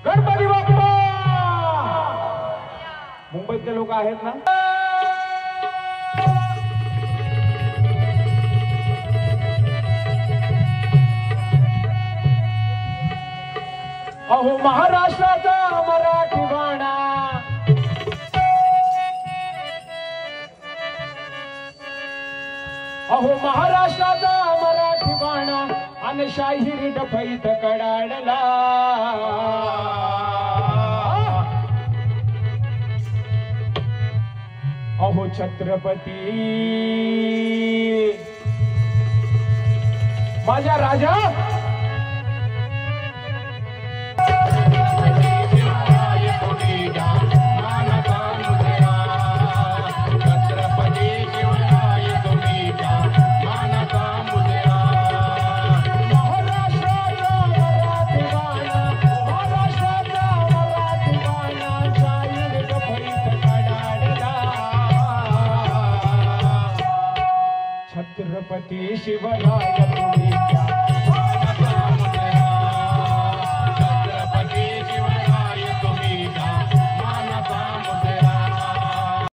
गणपती बाप्पा मुंबईतले लोक आहेत ना अहो महाराष्ट्राचा मराठी बाणा अहो महाराष्ट्राचा मराठी बाणा आणि शाहिरी डफईत कडाडला अहो छत्रपती माझा राजा छत्रपती शिवराय तुम्ही